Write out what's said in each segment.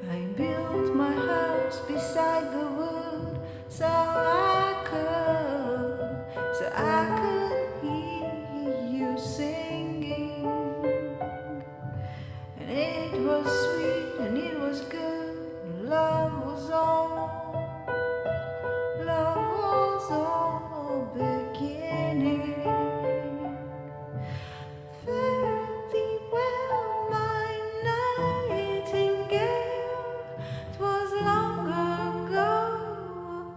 I built my house beside the wood so I could hear you singing. And it was sweet and it was good, and love was all beginning. Fare thee well, my nightingale, 'twas long ago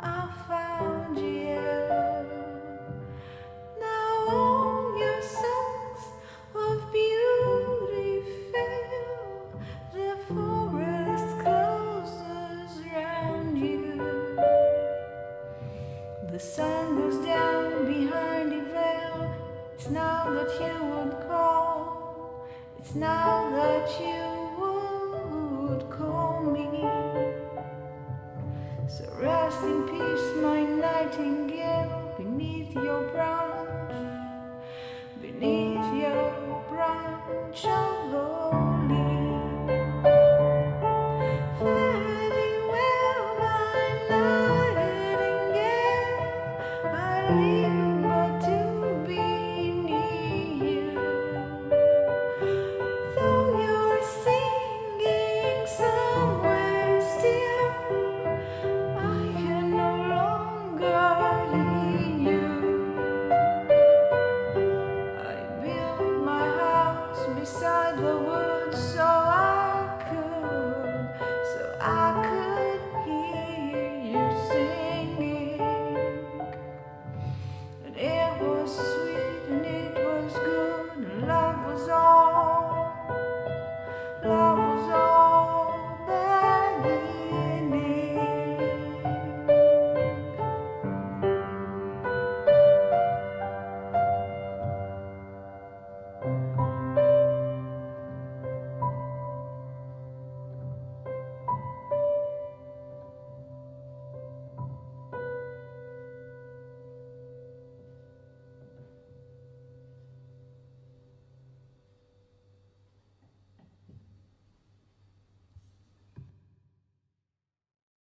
I found you. Now all your songs of beauty fail, the forest closes round you. The sun goes down behind the veil. It's now that you would call. It's now that you would call me. So rest in peace, my nightingale, beneath your branch, beneath your branch.